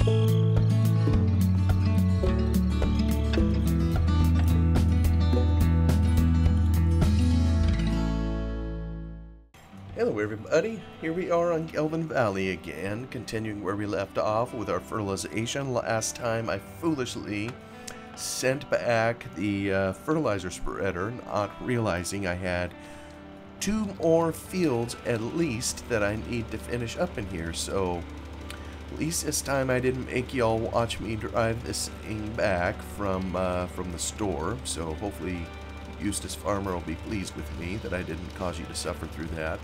Hello everybody, here we are on Gelvin Valley again, continuing where we left off with our fertilization. Last time I foolishly sent back the fertilizer spreader, not realizing I had 2 more fields at least that I need to finish up in here. So at least this time I didn't make y'all watch me drive this thing back from the store. So hopefully Eustace Farmer will be pleased with me that I didn't cause you to suffer through that.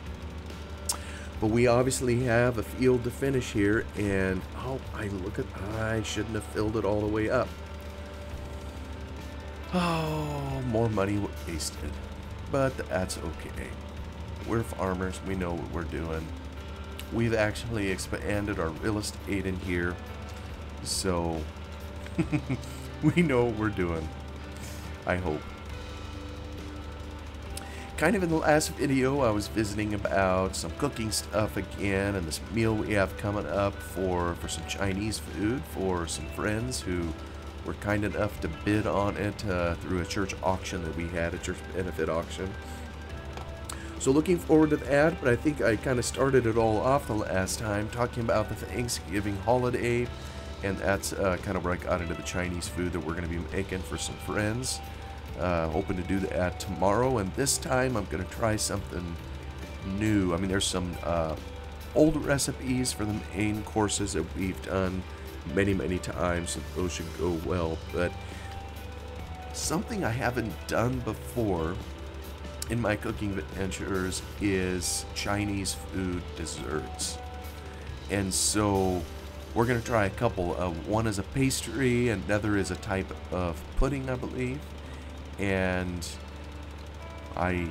But we obviously have a field to finish here, and oh, I shouldn't have filled it all the way up. Oh, more money wasted, but that's okay. We're farmers, we know what we're doing. We've actually expanded our real estate in here, so we know what we're doing, I hope. Kind of in the last video, I was visiting about some cooking stuff again, and this meal we have coming up for some Chinese food for some friends who were kind enough to bid on it through a church auction that we had, a church benefit auction. So looking forward to that, but I think I kind of started it all off the last time talking about the Thanksgiving holiday, and that's kind of where I got into the Chinese food that we're going to be making for some friends. Hoping to do that tomorrow, and this time I'm going to try something new. I mean, there's some old recipes for the main courses that we've done many times, so those should go well, but something I haven't done before in my cooking adventures is Chinese food desserts. And so we're going to try a couple. One is a pastry, another is a type of pudding, I believe. And I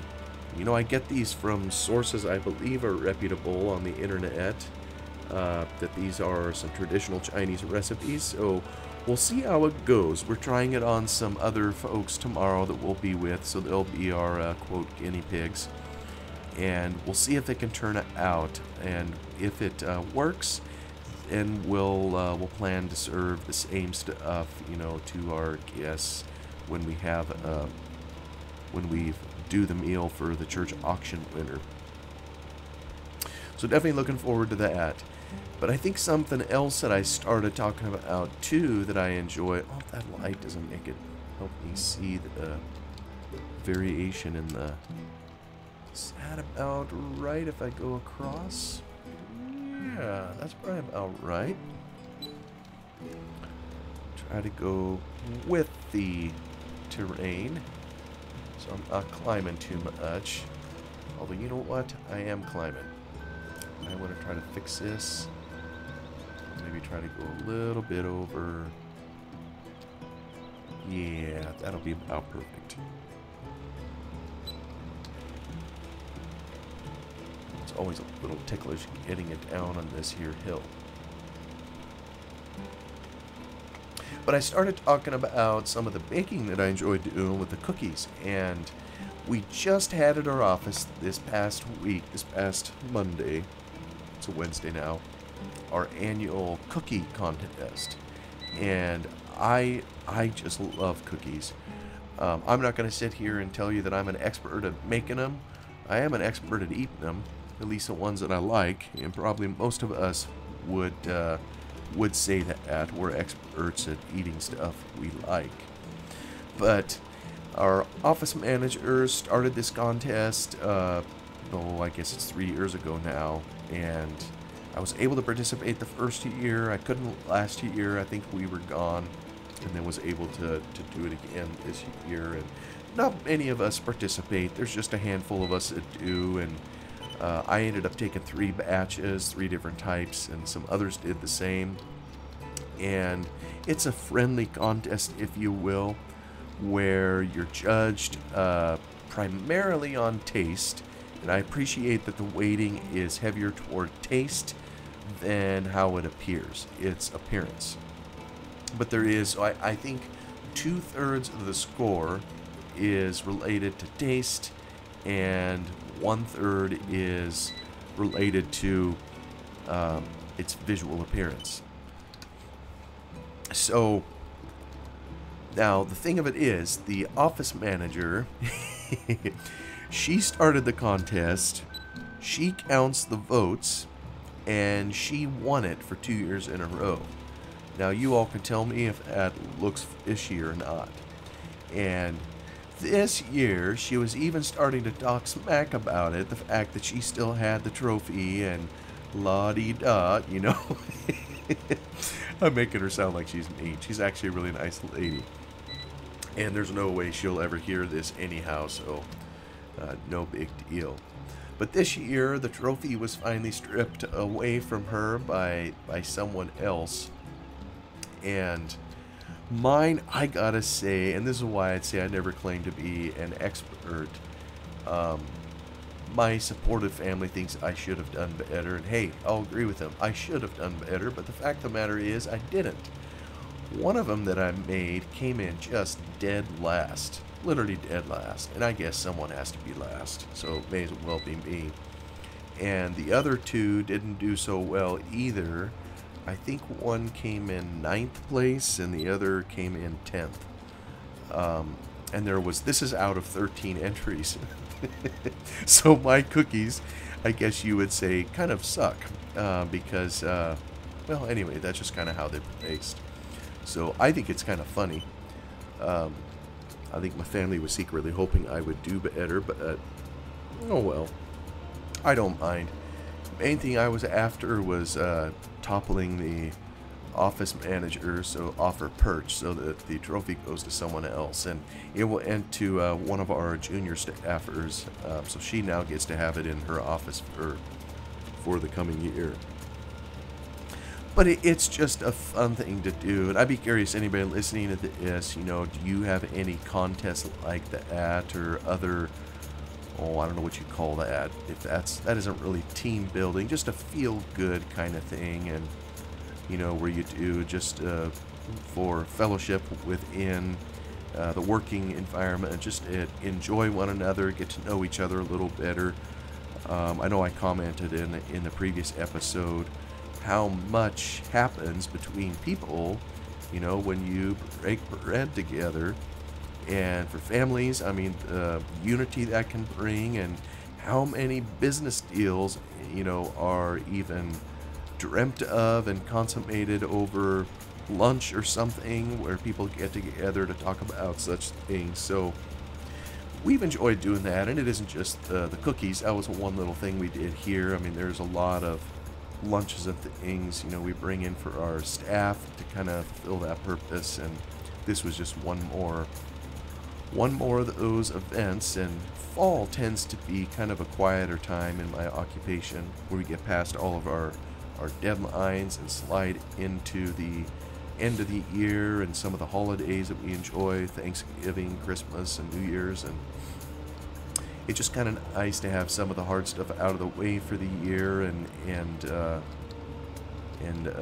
get these from sources I believe are reputable on the internet, that these are some traditional Chinese recipes, so we'll see how it goes. We're trying it on some other folks tomorrow that we'll be with, so they'll be our quote guinea pigs, and we'll see if it can turn out, and if it works, then we'll plan to serve the same stuff, to our guests when we do the meal for the church auction winner. So definitely looking forward to that. But I think something else that I started talking about too that I enjoy. Oh, that light doesn't make it help me see the variation in the. Is that about right if I go across? Yeah, that's probably about right. Try to go with the terrain, so I'm not climbing too much. Although, you know what? I am climbing. I want to try to fix this. Maybe try to go a little bit over. Yeah, that'll be about perfect. It's always a little ticklish getting it down on this here hill. But I started talking about some of the baking that I enjoyed doing with the cookies, and we just had at our office this past week, this past Monday, it's a Wednesday now, our annual cookie contest, and I just love cookies. I'm not going to sit here and tell you that I'm an expert at making them. I am an expert at eating them, at least the ones that I like, and probably most of us would say that we're experts at eating stuff we like. But our office manager started this contest, I guess it's 3 years ago now, and I was able to participate the first year. I couldn't last year. I think we were gone, and then was able to do it again this year. And not many of us participate. There's just a handful of us that do, and I ended up taking 3 batches, 3 different types, and some others did the same. And it's a friendly contest, if you will, where you're judged primarily on taste, and I appreciate that the weighting is heavier toward taste than how it appears, its appearance. But there is, I think, 2/3 of the score is related to taste, and 1/3 is related to its visual appearance. So now the thing of it is, the office manager, she started the contest, she counts the votes, and she won it for 2 years in a row. Now you all can tell me if that looks fishy or not. And this year, she was even starting to talk smack about it, the fact that she still had the trophy and la-di-da, you know. I'm making her sound like she's mean. She's actually a really nice lady. And there's no way she'll ever hear this anyhow, so no big deal. But this year, the trophy was finally stripped away from her by someone else. And mine, I gotta say, and this is why I'd say I never claimed to be an expert, my supportive family thinks I should have done better, and hey, I'll agree with them. I should have done better, but the fact of the matter is I didn't. One of them that I made came in just dead last, literally dead last, and I guess someone has to be last, so it may as well be me. And the other two didn't do so well either. I think one came in 9th place and the other came in 10th. And this is out of 13 entries. So my cookies, I guess you would say, kind of suck. Because, well, anyway, that's just kind of how they're based. So I think it's kind of funny. I think my family was secretly hoping I would do better, but, oh well. I don't mind. Main thing I was after was toppling the office manager, so offer perch, so that the trophy goes to someone else, and it will end to one of our junior staffers, so she now gets to have it in her office for the coming year. But it's just a fun thing to do, and I'd be curious, anybody listening to this, you know, do you have any contests like that, or other, oh, I don't know what you call that, if that isn't really team building, just a feel-good kind of thing, and, you know, where you do just for fellowship within the working environment, and just enjoy one another, get to know each other a little better. I know I commented in the previous episode how much happens between people, you know, when you break bread together. And for families, I mean, the unity that can bring, and how many business deals, you know, are even dreamt of and consummated over lunch or something, where people get together to talk about such things. So we've enjoyed doing that, and it isn't just the cookies. That was one little thing we did here. I mean, there's a lot of lunches and things, you know, we bring in for our staff to kind of fill that purpose, and this was just one more of those events. And fall tends to be kind of a quieter time in my occupation, where we get past all of our deadlines and slide into the end of the year and some of the holidays that we enjoy, Thanksgiving, Christmas, and New Year's. And it's just kind of nice to have some of the hard stuff out of the way for the year, and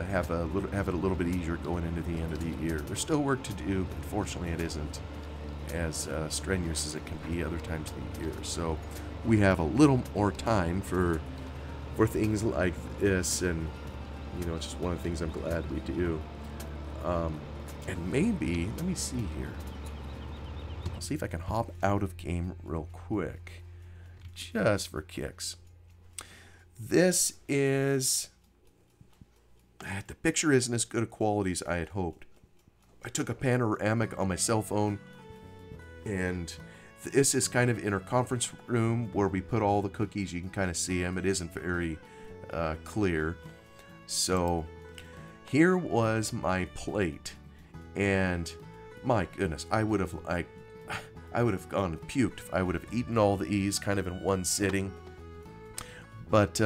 have it a little bit easier going into the end of the year. There's still work to do, but fortunately it isn't as strenuous as it can be other times of the year. So we have a little more time for things like this, and you know, it's just one of the things I'm glad we do. And maybe, let me see here. I'll see if I can hop out of game real quick, just for kicks. This is, the picture isn't as good a quality as I had hoped. I took a panoramic on my cell phone, and this is kind of in our conference room where we put all the cookies. You can kind of see them. It isn't very clear. So here was my plate, and my goodness, I would have gone and puked if I would have eaten all these kind of in one sitting. But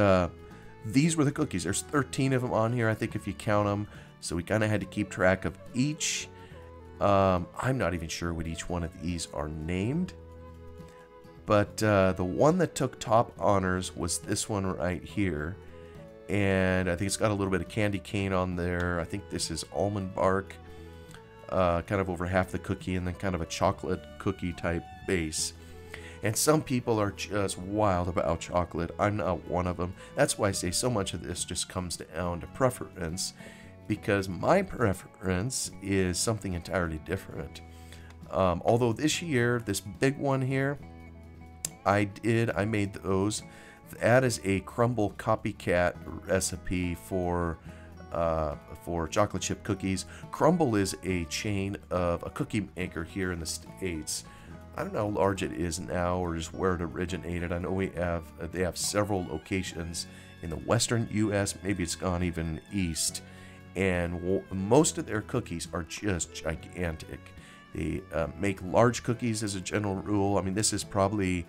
these were the cookies. There's 13 of them on here, I think, if you count them. So we kind of had to keep track of each. I'm not even sure what each one of these are named. But the one that took top honors was this one right here. And I think it's got a little bit of candy cane on there. I think this is almond bark, kind of over half the cookie, and then kind of a chocolate cookie type base. And some people are just wild about chocolate. I'm not one of them. That's why I say so much of this just comes down to preference. because my preference is something entirely different. Although this year, this big one here, I made those. That is a crumble copycat recipe for chocolate chip cookies. Crumble is a chain of a cookie maker here in the States. I don't know how large it is now or just where it originated. I know they have several locations in the western U.S. Maybe it's gone even east. And most of their cookies are just gigantic. They make large cookies as a general rule. I mean, this is probably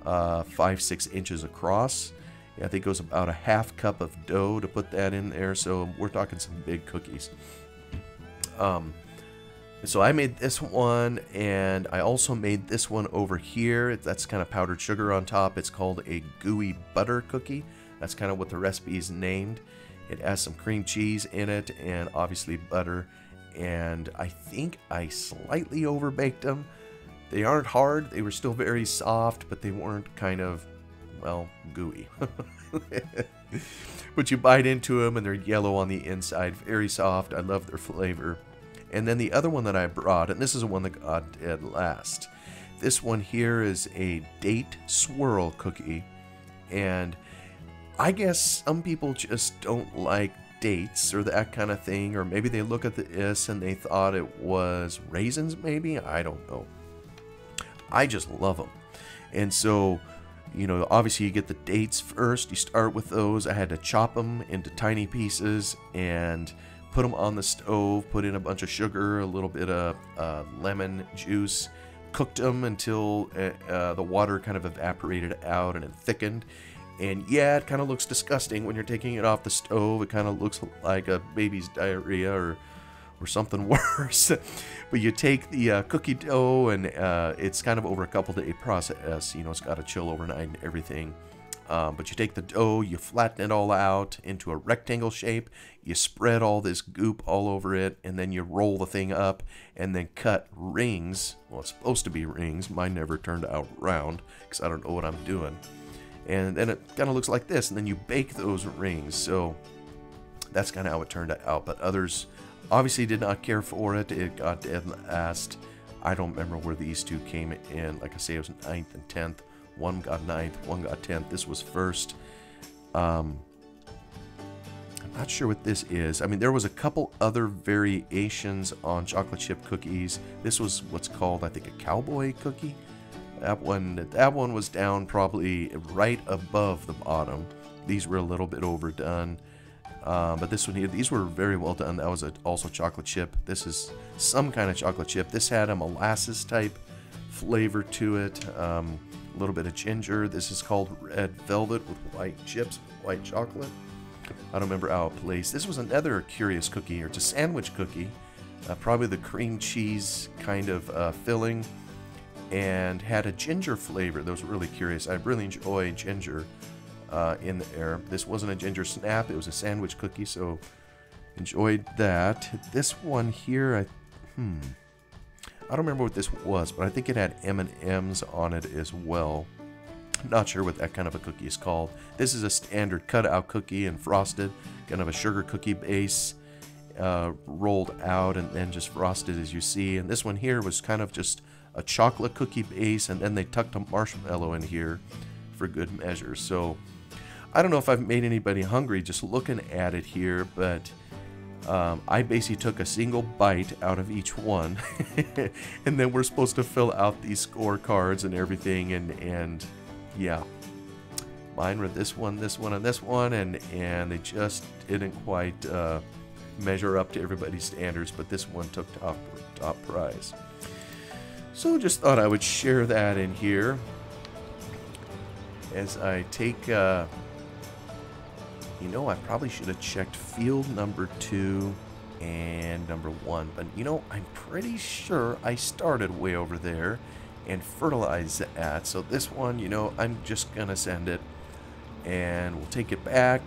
5-6 inches across. Yeah, I think it goes about a half cup of dough to put that in there. So we're talking some big cookies. So I made this one, and I also made this one over here. That's kind of powdered sugar on top. It's called a gooey butter cookie. That's kind of what the recipe is named. It has some cream cheese in it and obviously butter. And I think I slightly overbaked them. They aren't hard. They were still very soft, but they weren't kind of, well, gooey. But you bite into them and they're yellow on the inside. Very soft. I love their flavor. And then the other one that I brought, and this is the one that got dead last. This one here is a date swirl cookie. And I guess some people just don't like dates or that kind of thing. Or maybe they look at this and they thought it was raisins maybe. I don't know. I just love them. And so, you know, obviously you get the dates first. You start with those. I had to chop them into tiny pieces and put them on the stove, put in a bunch of sugar, a little bit of lemon juice, cooked them until the water kind of evaporated out and it thickened. And yeah, it kind of looks disgusting when you're taking it off the stove. It kind of looks like a baby's diarrhea or something worse. But you take the cookie dough, and it's kind of over a couple day process. You know, it's got to chill overnight and everything. But you take the dough, you flatten it all out into a rectangle shape, you spread all this goop all over it, and then you roll the thing up and then cut rings. Well, it's supposed to be rings. Mine never turned out round because I don't know what I'm doing. And then it kind of looks like this, and then you bake those rings. So that's kind of how it turned out. But others obviously did not care for it. It got dead last. I don't remember where these two came in. Like I say, it was 9th and 10th. One got 9th, one got 10th. This was first. I'm not sure what this is. I mean, there was a couple other variations on chocolate chip cookies. This was what's called, I think, a cowboy cookie. That one was down probably right above the bottom. These were a little bit overdone. But this one here, these were very well done. That was also chocolate chip. This is some kind of chocolate chip. This had a molasses type flavor to it. A little bit of ginger. This is called red velvet with white chips, white chocolate. I don't remember how it plays. This was another curious cookie. It's a sandwich cookie. Probably the cream cheese kind of filling, and had a ginger flavor that was really curious. I really enjoy ginger in there. This wasn't a ginger snap. It was a sandwich cookie, so enjoyed that. This one here, I don't remember what this was, but I think it had M&Ms on it as well. I'm not sure what that kind of a cookie is called. This is a standard cutout cookie and frosted, kind of a sugar cookie base, rolled out and then just frosted as you see. And this one here was kind of just a chocolate cookie base, and then they tucked a marshmallow in here for good measure. So I don't know if I've made anybody hungry just looking at it here, but I basically took a single bite out of each one and then we're supposed to fill out these scorecards and everything, and yeah, mine were this one, and this one, and they just didn't quite measure up to everybody's standards, but this one took top prize. So just thought I would share that in here as I take you know, I probably should have checked field number 2 and number 1. But, you know, I'm pretty sure I started way over there and fertilized that. So this one, you know, I'm just going to send it. And we'll take it back.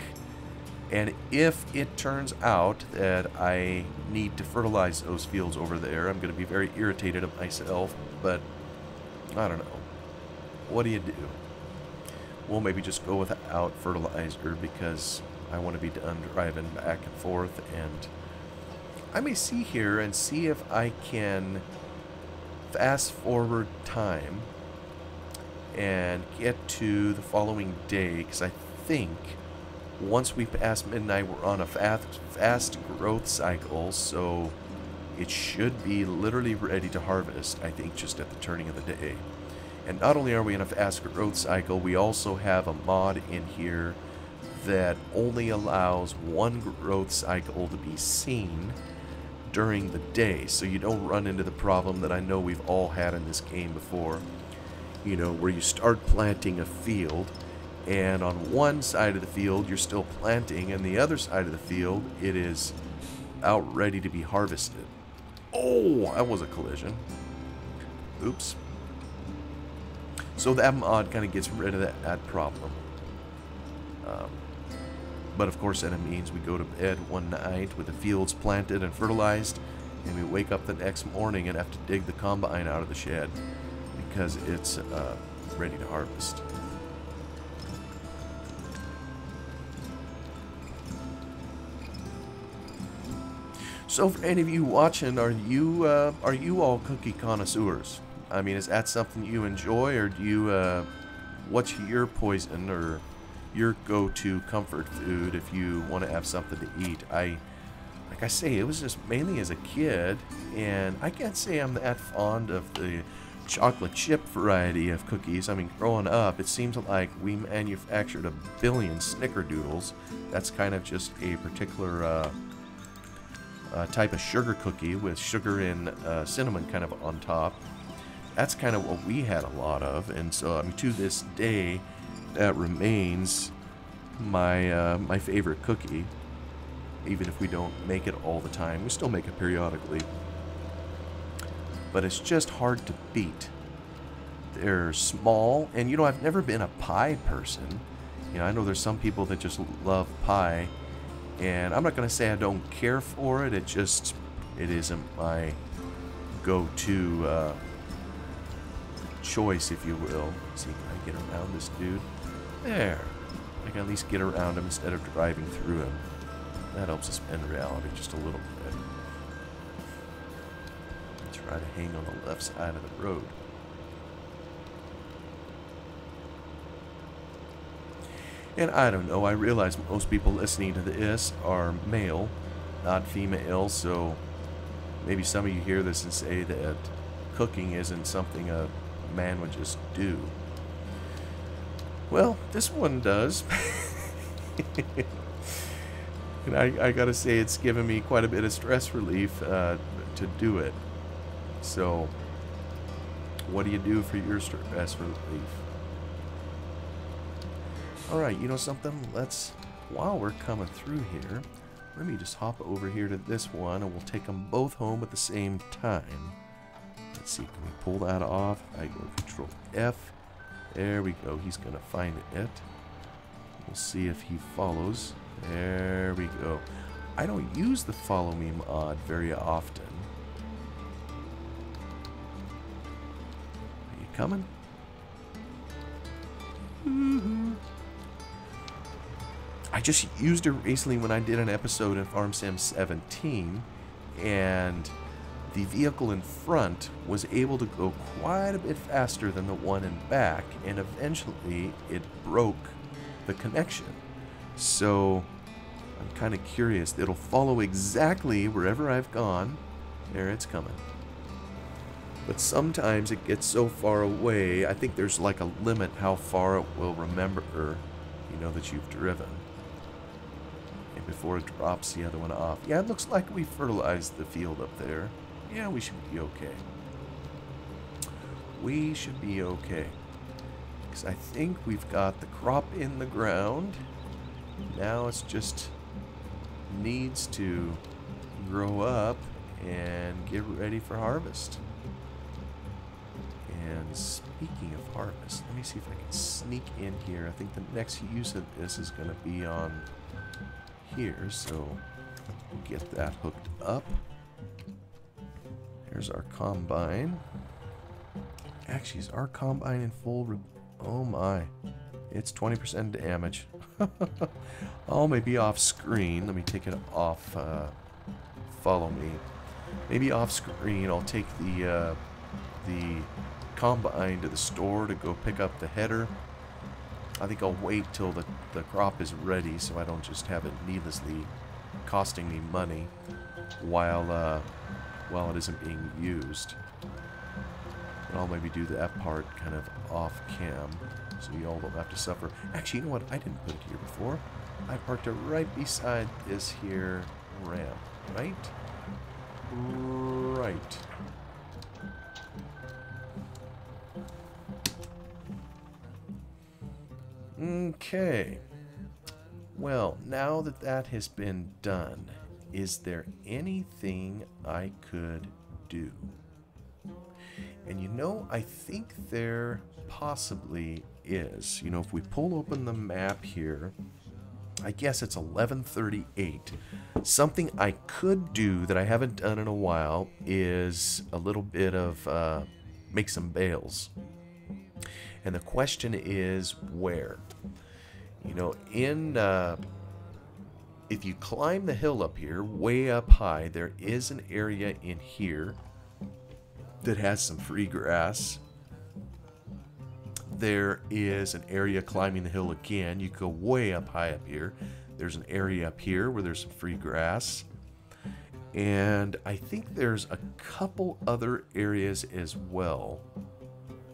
And if it turns out that I need to fertilize those fields over there, I'm going to be very irritated at myself. But, I don't know. What do you do? We'll maybe just go without fertilizer because I want to be done driving back and forth, and I may see here and see if I can fast forward time and get to the following day, because I think once we pass midnight we're on a fast growth cycle, so it should be literally ready to harvest, I think, just at the turning of the day. And not only are we in a fast growth cycle, we also have a mod in here that only allows one growth cycle to be seen during the day, so you don't run into the problem that I know we've all had in this game before, you know, where you start planting a field, and on one side of the field you're still planting, and the other side of the field it is out ready to be harvested. Oh, that was a collision. Oops. So that mod kind of gets rid of that problem. But of course, that means we go to bed one night with the fields planted and fertilized, and we wake up the next morning and have to dig the combine out of the shed because it's ready to harvest. So for any of you watching, are you all cookie connoisseurs? I mean, is that something you enjoy, or do you what's your poison or your go-to comfort food if you want to have something to eat? Like I say, it was just mainly as a kid, and I can't say I'm that fond of the chocolate chip variety of cookies. I mean, growing up, it seems like we manufactured a billion snickerdoodles. That's kind of just a particular type of sugar cookie with sugar and cinnamon kind of on top. That's kind of what we had a lot of, and so I mean, to this day, that remains my my favorite cookie. Even if we don't make it all the time, we still make it periodically. But it's just hard to beat. They're small, and you know, I've never been a pie person. You know, I know there's some people that just love pie, and I'm not going to say I don't care for it. It isn't my go-to choice, if you will. See, can I get around this dude? There. I can at least get around him instead of driving through him. That helps suspend reality just a little bit. Try to hang on the left side of the road. And I don't know, I realize most people listening to this are male, not female, so maybe some of you hear this and say that cooking isn't something a man would just do. Well, this one does. And I gotta say, it's given me quite a bit of stress relief to do it. So, what do you do for your stress relief? Alright, you know something? While we're coming through here, let me just hop over here to this one, and we'll take them both home at the same time. Let's see, can we pull that off? I go Control F. There we go, he's gonna find it. We'll see if he follows. There we go. I don't use the follow me mod very often. Are you coming? I just used it recently when I did an episode in Farm Sim 17, and the vehicle in front was able to go quite a bit faster than the one in back, and eventually it broke the connection. So I'm kind of curious. It'll follow exactly wherever I've gone. There, it's coming. But sometimes it gets so far away, I think there's like a limit how far it will remember, you know, that you've driven. And before it drops the other one off. Yeah, it looks like we fertilized the field up there. Yeah, we should be okay. We should be okay. Because I think we've got the crop in the ground. Now it's just needs to grow up and get ready for harvest. And speaking of harvest, let me see if I can sneak in here. I think the next use of this is going to be on here, so we'll get that hooked up. Here's our combine. Actually, is our combine in full? Oh my, it's 20% damage. Oh, maybe off screen. Let me take it off. Follow me. Maybe off screen, I'll take the combine to the store to go pick up the header. I think I'll wait till the crop is ready so I don't just have it needlessly costing me money while it isn't being used. And I'll maybe do that part kind of off cam so you all don't have to suffer. Actually, you know what? I didn't put it here before. I parked it right beside this here ramp, right? Right. Okay. Well, now that that has been done, is there anything I could do? And you know, I think there possibly is. You know, if we pull open the map here, I guess it's 11:38. Something I could do that I haven't done in a while is a little bit of make some bales. And the question is where? You know, if you climb the hill up here, way up high, there is an area in here that has some free grass. There is an area climbing the hill again. You go way up high up here. There's an area up here where there's some free grass. And I think there's a couple other areas as well.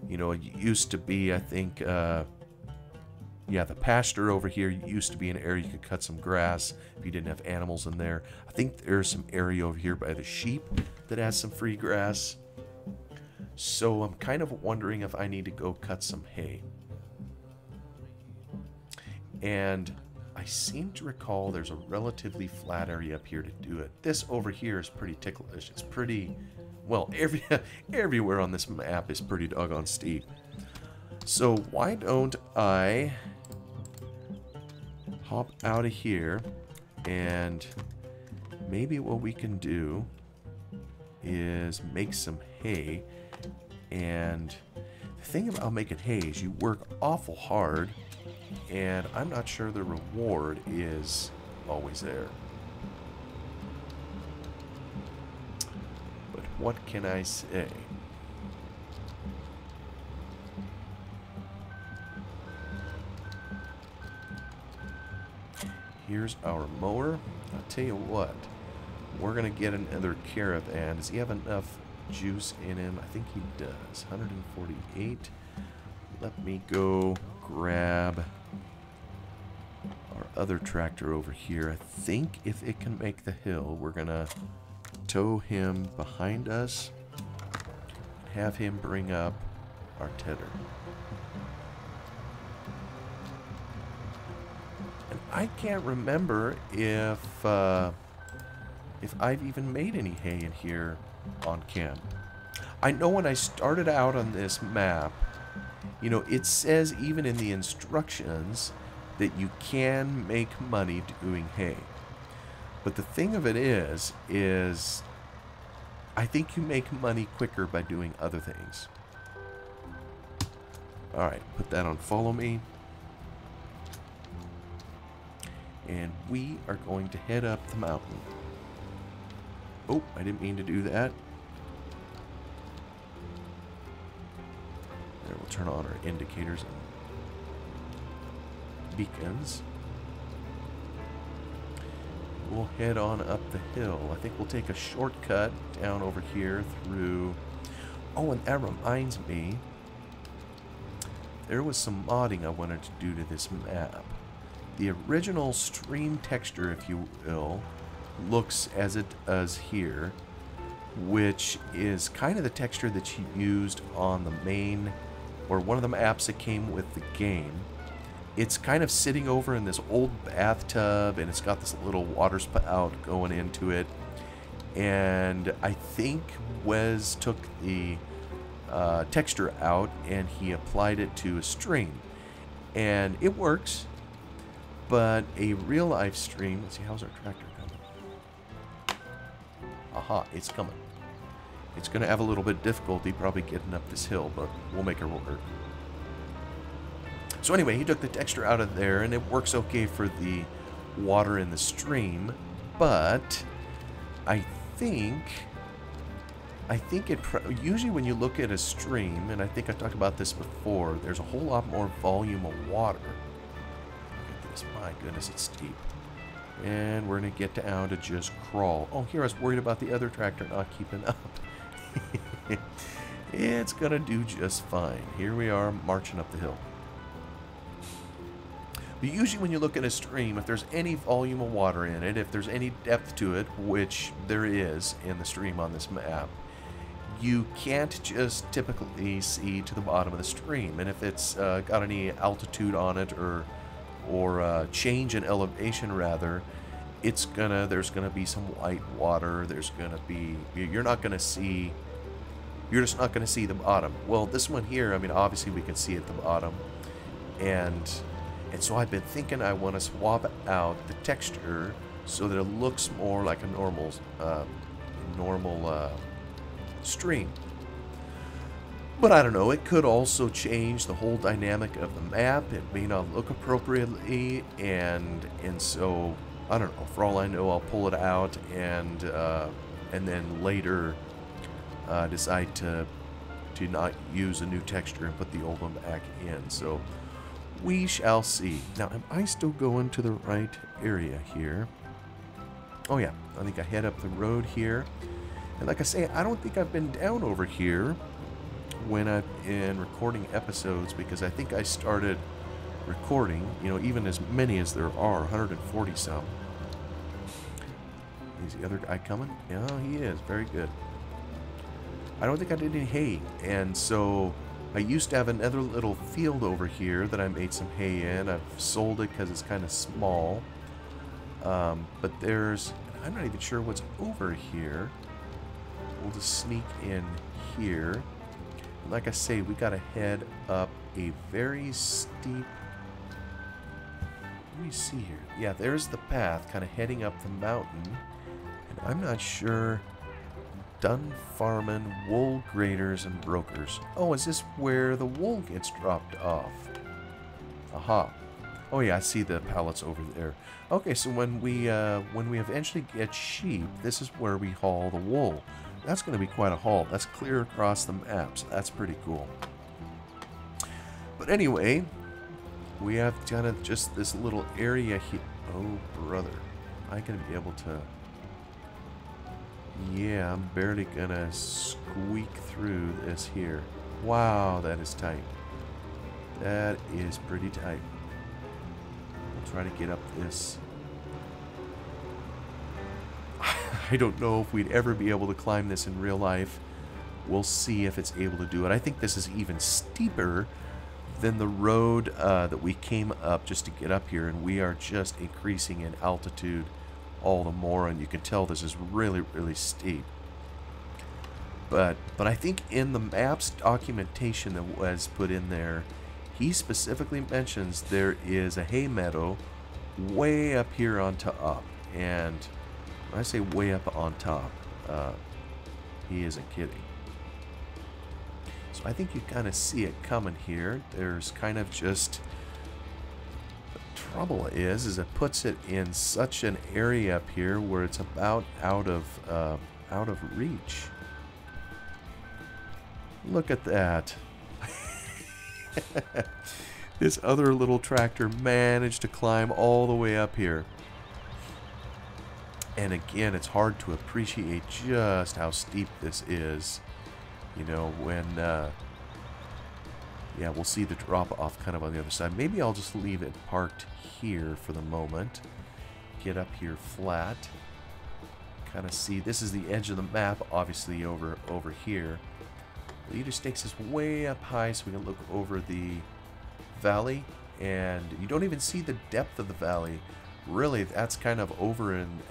You know, it used to be, I think, yeah, the pasture over here used to be an area you could cut some grass if you didn't have animals in there. I think there's some area over here by the sheep that has some free grass. So I'm kind of wondering if I need to go cut some hay. And I seem to recall there's a relatively flat area up here to do it. This over here is pretty ticklish. It's pretty, well, everywhere on this map is pretty doggone steep. So why don't I hop out of here, and maybe what we can do is make some hay. And the thing about making hay is you work awful hard, and I'm not sure the reward is always there. But what can I say? Here's our mower. I'll tell you what, we're going to get another caravan. Does he have enough juice in him? I think he does. 148. Let me go grab our other tractor over here. I think if it can make the hill, we're gonna tow him behind us, have him bring up our tedder. And I can't remember if I've even made any hay in here on cam. I know when I started out on this map, you know, it says even in the instructions that you can make money doing hay. But the thing of it is I think you make money quicker by doing other things. Alright, put that on follow me. And we are going to head up the mountain. Oh, I didn't mean to do that. There, we'll turn on our indicators and beacons. We'll head on up the hill. I think we'll take a shortcut down over here through... Oh, and that reminds me, there was some modding I wanted to do to this map. The original stream texture, if you will, looks as it does here, which is kind of the texture that you used on the main, or one of the maps that came with the game. It's kind of sitting over in this old bathtub, and it's got this little water spout going into it. And I think Wes took the texture out and he applied it to a stream, and it works. But a real life stream, let's see, how's our tractor coming? Aha, it's coming. It's going to have a little bit of difficulty probably getting up this hill, but we'll make it work. So anyway, he took the texture out of there, and it works okay for the water in the stream, but I think usually when you look at a stream, and I think I talked about this before, there's a whole lot more volume of water. Look at this, my goodness, it's steep. And we're going to get down to just crawl. Oh, here I was worried about the other tractor not keeping up. It's going to do just fine. Here we are marching up the hill. But usually when you look at a stream, if there's any volume of water in it, if there's any depth to it, which there is in the stream on this map, you can't just typically see to the bottom of the stream. And if it's got any altitude on it or change in elevation rather, there's gonna be some white water. There's gonna be, you're just not gonna see the bottom. Well, this one here, I mean, obviously we can see at the bottom, and so I've been thinking I want to swap out the texture so that it looks more like a normal stream. But I don't know, it could also change the whole dynamic of the map. It may not look appropriately, and so I don't know. For all I know, I'll pull it out and then later decide to not use a new texture and put the old one back in. So we shall see. Now, am I still going to the right area here? Oh yeah, I think I head up the road here. And like I say, I don't think I've been down over here when I've been recording episodes, because I think I started recording, you know, even as many as there are, 140 some. Is the other guy coming? Yeah, he is. Very good. I don't think I did any hay, and so I used to have another little field over here that I made some hay in. I've sold it because it's kind of small. But I'm not even sure what's over here. We'll just sneak in here. Like I say, we gotta head up a very steep... Let me see here. Yeah, there's the path, kind of heading up the mountain. And I'm not sure... Dunfarming Wool Graders and Brokers. Oh, is this where the wool gets dropped off? Aha. Oh yeah, I see the pallets over there. Okay, so when we eventually get sheep, this is where we haul the wool. That's going to be quite a haul. That's clear across the map, so that's pretty cool. But anyway, we have kind of just this little area here. Oh, brother. Am I going to be able to... Yeah, I'm barely gonna squeak through this here. Wow, that is tight. That is pretty tight. I'll try to get up this. I don't know if we'd ever be able to climb this in real life. We'll see if it's able to do it. I think this is even steeper than the road that we came up just to get up here, and we are just increasing in altitude all the more, and you can tell this is really, really steep. But I think in the map's documentation that was put in there, he specifically mentions there is a hay meadow way up here on top. And when I say way up on top, he isn't kidding. So I think you kind of see it coming here. There's kind of just... trouble is it puts it in such an area up here where it's about out of reach. Look at that. This other little tractor managed to climb all the way up here. And again, it's hard to appreciate just how steep this is. You know, when yeah, we'll see the drop-off kind of on the other side. Maybe I'll just leave it parked here for the moment. Get up here flat. Kind of see, this is the edge of the map, obviously, over here. The leader takes us way up high so we can look over the valley. And you don't even see the depth of the valley. Really, that's kind of over and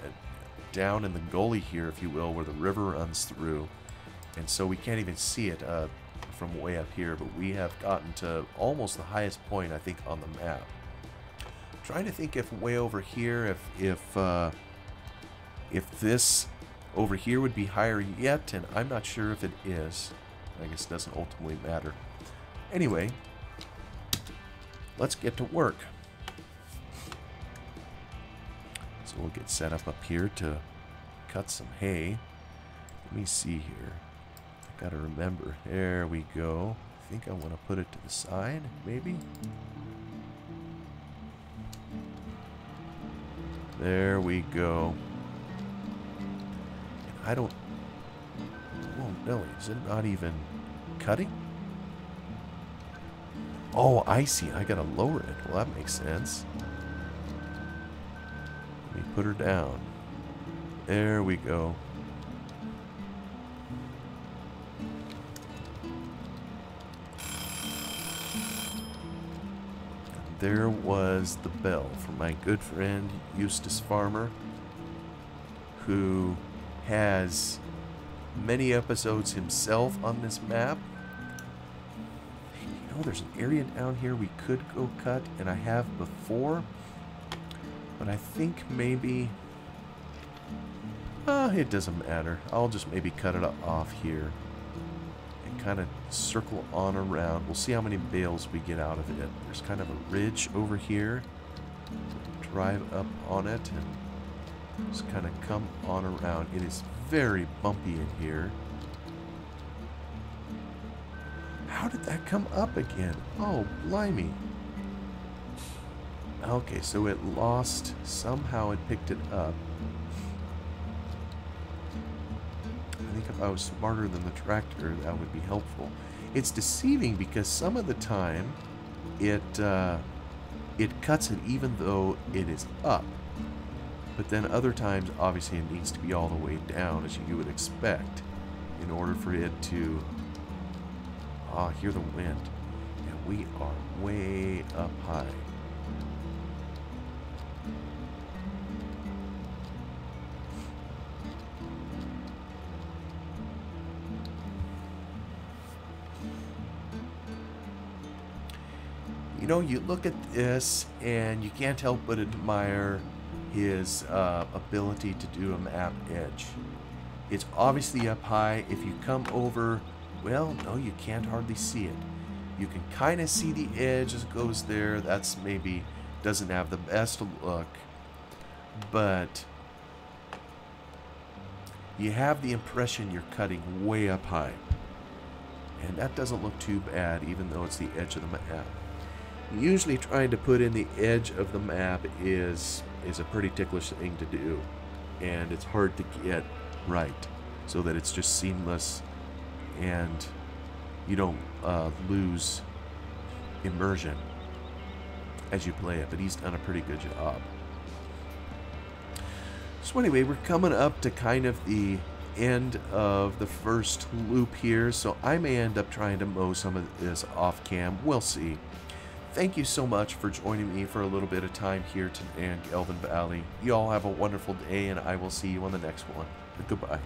down in the gully here, if you will, where the river runs through. And so we can't even see it from way up here, but we have gotten to almost the highest point, I think, on the map. I'm trying to think if way over here, if this over here would be higher yet, and I'm not sure if it is. I guess it doesn't ultimately matter. Anyway, let's get to work. So we'll get set up here to cut some hay. Let me see here. I gotta remember. There we go. I think I want to put it to the side, maybe. There we go. I don't... Oh, no, is it not even cutting? Oh, I see. I gotta lower it. Well, that makes sense. Let me put her down. There we go. There was the bell from my good friend Eustace Farmer, who has many episodes himself on this map. You know, there's an area down here we could go cut, and I have before, but I think maybe it doesn't matter. I'll just maybe cut it off here and kind of circle on around. We'll see how many bales we get out of it. There's kind of a ridge over here. Drive up on it and just kind of come on around. It is very bumpy in here. How did that come up again? Oh, blimey. Okay, so it lost. Somehow it picked it up. I think if I was smarter than the tractor, that would be helpful. It's deceiving because some of the time it cuts it even though it is up. But then other times, obviously, it needs to be all the way down, as you would expect, in order for it to... hear the wind. And we are way up high. You know, you look at this and you can't help but admire his ability to do a map edge. It's obviously up high. If you come over, well, no, you can't hardly see it. You can kind of see the edge as it goes there. That's maybe doesn't have the best look, but you have the impression you're cutting way up high. And that doesn't look too bad, even though it's the edge of the map. Usually trying to put in the edge of the map is a pretty ticklish thing to do, and it's hard to get right so that it's just seamless and you don't lose immersion as you play it, but he's done a pretty good job. So anyway, we're coming up to kind of the end of the first loop here, so I may end up trying to mow some of this off cam. We'll see. Thank you so much for joining me for a little bit of time here today in Gelvin Valley. You all have a wonderful day, and I will see you on the next one. Goodbye.